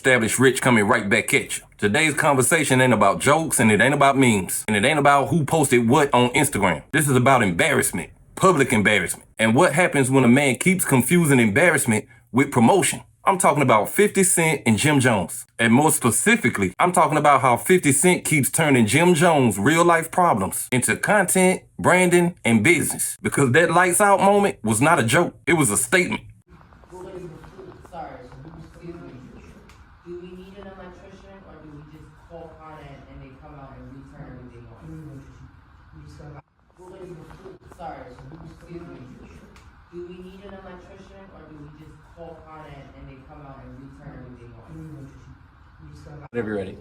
established Rich coming right back at you. Today's conversation ain't about jokes and it ain't about memes. And it ain't about who posted what on Instagram. This is about embarrassment, public embarrassment. And what happens when a man keeps confusing embarrassment with promotion. I'm talking about 50 Cent and Jim Jones. And more specifically, I'm talking about how 50 Cent keeps turning Jim Jones' real life problems into content, branding, and business. Because that lights out moment was not a joke. It was a statement. Sorry, excuse me. Do we need an electrician or do we just call on it and they come out and return what they want? Sorry, excuse me. Do we need an electrician or do we just call on it and they come out and return what they want? Whenever you're ready.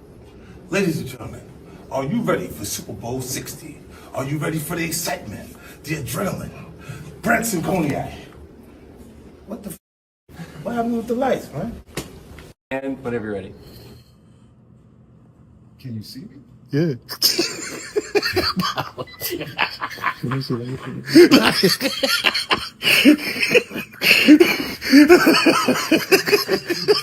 Ladies and gentlemen, are you ready for Super Bowl 60? Are you ready for the excitement, the adrenaline? Branson Cognac. What the What happened with the lights, man? And whenever you're ready. Can you see me? Yeah.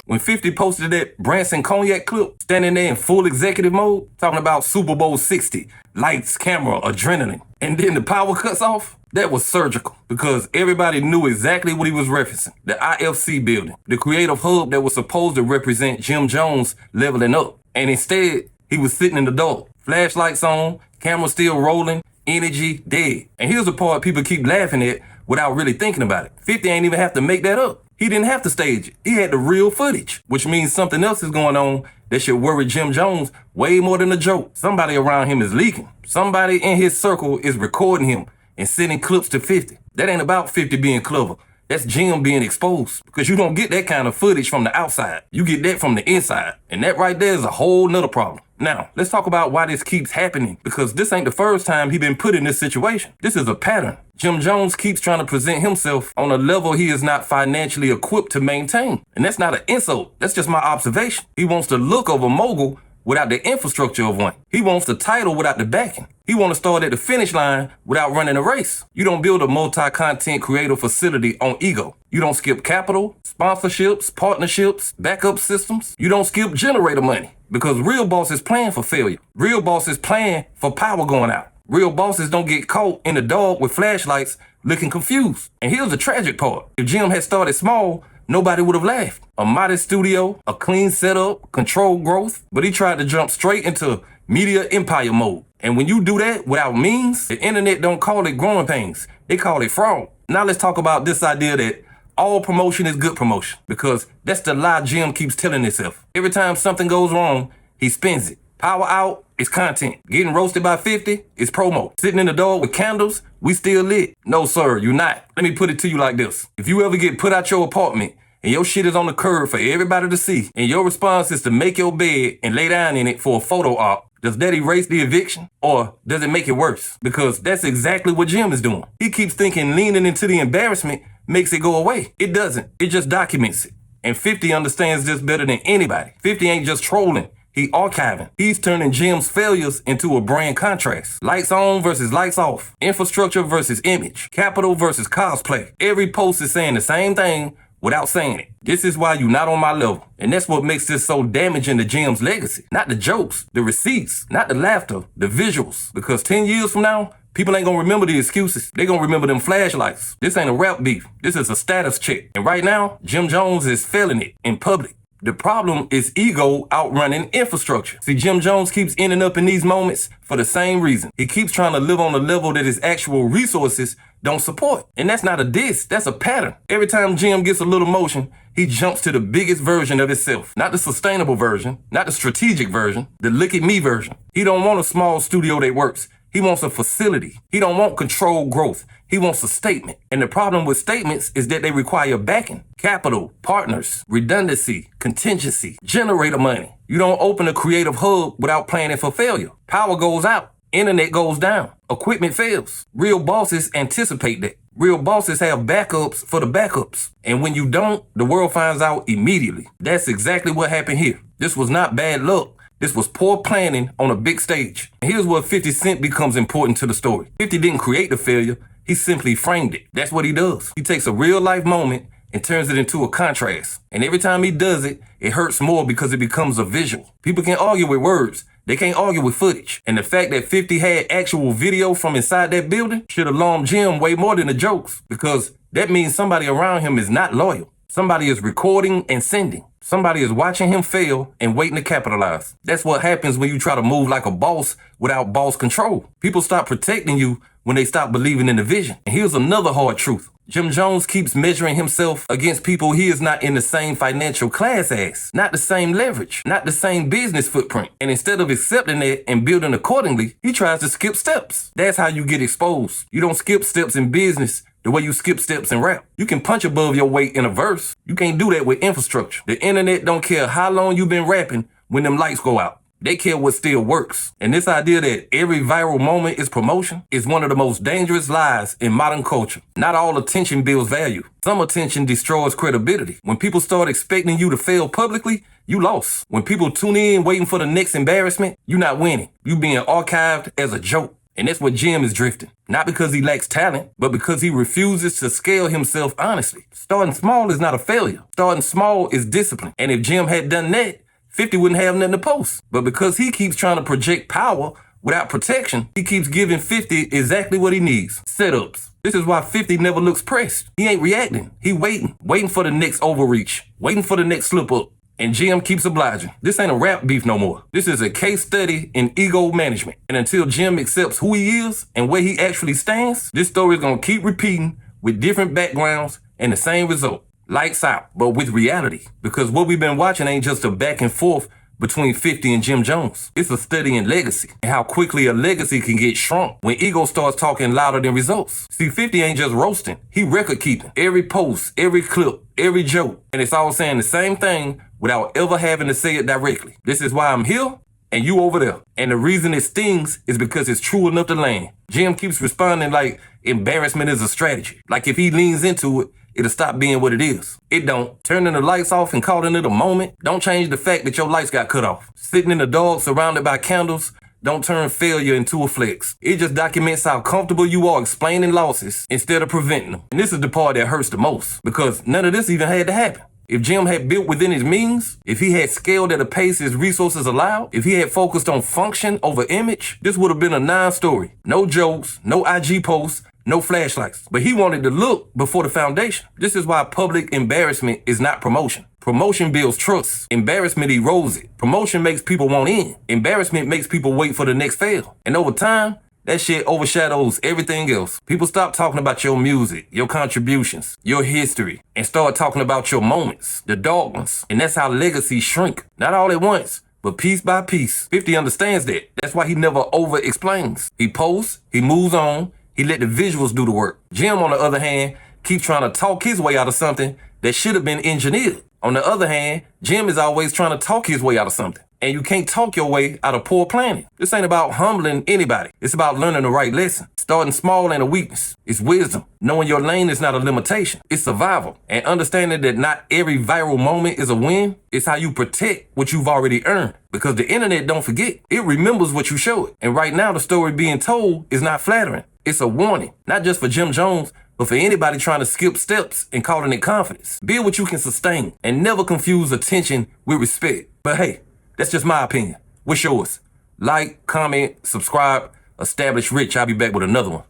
When 50 posted that Branson Cognac clip, standing there in full executive mode, talking about Super Bowl 60, lights, camera, adrenaline, and then the power cuts off, that was surgical because everybody knew exactly what he was referencing. The IFC building, the creative hub that was supposed to represent Jim Jones leveling up. And instead, he was sitting in the dark, flashlights on, camera still rolling, energy dead. And here's the part people keep laughing at without really thinking about it. 50 ain't even have to make that up. He didn't have to stage it. He had the real footage, which means something else is going on that should worry Jim Jones way more than a joke. Somebody around him is leaking. Somebody in his circle is recording him and sending clips to 50. That ain't about 50 being clever. That's Jim being exposed because you don't get that kind of footage from the outside. You get that from the inside. And that right there is a whole nother problem. Now, let's talk about why this keeps happening because this ain't the first time he been put in this situation. This is a pattern. Jim Jones keeps trying to present himself on a level he is not financially equipped to maintain. And that's not an insult. That's just my observation. He wants the look of a mogul without the infrastructure of one. He wants the title without the backing. He wants to start at the finish line without running a race. You don't build a multi-content creative facility on ego. You don't skip capital, sponsorships, partnerships, backup systems. You don't skip generator money because real bosses plan for failure. Real bosses plan for power going out. Real bosses don't get caught in the dark with flashlights looking confused. And here's the tragic part. If Jim had started small, nobody would have laughed. A modest studio, a clean setup, controlled growth, but he tried to jump straight into media empire mode. And when you do that without means, the internet don't call it growing pains. They call it fraud. Now let's talk about this idea that all promotion is good promotion because that's the lie Jim keeps telling himself. Every time something goes wrong, he spins it. Power out is content. Getting roasted by 50 is promo. Sitting in the door with candles, we still lit. No, sir, you're not. Let me put it to you like this. If you ever get put out your apartment and your shit is on the curb for everybody to see, and your response is to make your bed and lay down in it for a photo op, does that erase the eviction or does it make it worse? Because that's exactly what Jim is doing. He keeps thinking leaning into the embarrassment makes it go away. It doesn't. It just documents it. And 50 understands this better than anybody. 50 ain't just trolling. He archiving. He's turning Jim's failures into a brand contrast. Lights on versus lights off. Infrastructure versus image. Capital versus cosplay. Every post is saying the same thing without saying it. This is why you're not on my level. And that's what makes this so damaging to Jim's legacy. Not the jokes, the receipts, not the laughter, the visuals. Because 10 years from now, people ain't gonna remember the excuses. They gonna remember them flashlights. This ain't a rap beef. This is a status check. And right now, Jim Jones is failing it in public. The problem is ego outrunning infrastructure. See, Jim Jones keeps ending up in these moments for the same reason. He keeps trying to live on a level that his actual resources don't support. And that's not a diss, that's a pattern. Every time Jim gets a little motion, he jumps to the biggest version of himself. Not the sustainable version, not the strategic version, the look at me version. He don't want a small studio that works. He wants a facility. He don't want controlled growth. He wants a statement. And the problem with statements is that they require backing, capital, partners, redundancy, contingency, generator money. You don't open a creative hub without planning for failure. Power goes out. Internet goes down. Equipment fails. Real bosses anticipate that. Real bosses have backups for the backups. And when you don't, the world finds out immediately. That's exactly what happened here. This was not bad luck. This was poor planning on a big stage. And here's where 50 Cent becomes important to the story. 50 didn't create the failure. He simply framed it. That's what he does. He takes a real life moment and turns it into a contrast. And every time he does it, it hurts more because it becomes a visual. People can't argue with words. They can't argue with footage. And the fact that 50 had actual video from inside that building should alarm Jim way more than the jokes, because that means somebody around him is not loyal. Somebody is recording and sending. Somebody is watching him fail and waiting to capitalize. That's what happens when you try to move like a boss without boss control. People stop protecting you when they stop believing in the vision. And here's another hard truth. Jim Jones keeps measuring himself against people he is not in the same financial class as, not the same leverage, not the same business footprint. And instead of accepting that and building accordingly, he tries to skip steps. That's how you get exposed. You don't skip steps in business the way you skip steps in rap. You can punch above your weight in a verse. You can't do that with infrastructure. The internet don't care how long you've been rapping when them lights go out. They care what still works. And this idea that every viral moment is promotion is one of the most dangerous lies in modern culture. Not all attention builds value. Some attention destroys credibility. When people start expecting you to fail publicly, you lost. When people tune in waiting for the next embarrassment, you're not winning. You being archived as a joke. And that's what Jim is drifting. Not because he lacks talent, but because he refuses to scale himself honestly. Starting small is not a failure. Starting small is discipline. And if Jim had done that, 50 wouldn't have nothing to post. But because he keeps trying to project power without protection, he keeps giving 50 exactly what he needs. Setups. This is why 50 never looks pressed. He ain't reacting. He waiting for the next overreach, waiting for the next slip up. And Jim keeps obliging. This ain't a rap beef no more. This is a case study in ego management. And until Jim accepts who he is and where he actually stands, this story is gonna keep repeating with different backgrounds and the same result. Lights out, but with reality. Because what we've been watching ain't just a back and forth between 50 and Jim Jones. It's a study in legacy and how quickly a legacy can get shrunk when ego starts talking louder than results. See, 50 ain't just roasting. He record keeping. Every post, every clip, every joke. And it's all saying the same thing without ever having to say it directly. This is why I'm here and you over there. And the reason it stings is because it's true enough to land. Jim keeps responding like embarrassment is a strategy. Like if he leans into it, it'll stop being what it is. It don't. Turning the lights off and calling it a moment don't change the fact that your lights got cut off. Sitting in the dark surrounded by candles don't turn failure into a flex. It just documents how comfortable you are explaining losses instead of preventing them. And this is the part that hurts the most, because none of this even had to happen. If Jim had built within his means, if he had scaled at a pace his resources allowed, if he had focused on function over image, this would have been a non-story. No jokes, no IG posts, no flashlights. But he wanted to look before the foundation. This is why public embarrassment is not promotion. Promotion builds trust. Embarrassment erodes it. Promotion makes people want in. Embarrassment makes people wait for the next fail. And over time, that shit overshadows everything else. People stop talking about your music, your contributions, your history, and start talking about your moments, the dark ones. And that's how legacies shrink. Not all at once, but piece by piece. 50 understands that. That's why he never over-explains. He posts, he moves on, he let the visuals do the work. Jim, on the other hand, keeps trying to talk his way out of something that should have been engineered. On the other hand, Jim is always trying to talk his way out of something. And you can't talk your way out of poor planning. This ain't about humbling anybody. It's about learning the right lesson. Starting small ain't a weakness. It's wisdom. Knowing your lane is not a limitation. It's survival. And understanding that not every viral moment is a win. It's how you protect what you've already earned. Because the internet don't forget. It remembers what you show it. And right now, the story being told is not flattering. It's a warning. Not just for Jim Jones, but for anybody trying to skip steps and calling it confidence. Build what you can sustain and never confuse attention with respect. But hey, that's just my opinion. What's yours? Like, comment, subscribe. Establish Rich. I'll be back with another one.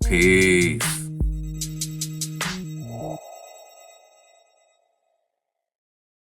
Peace.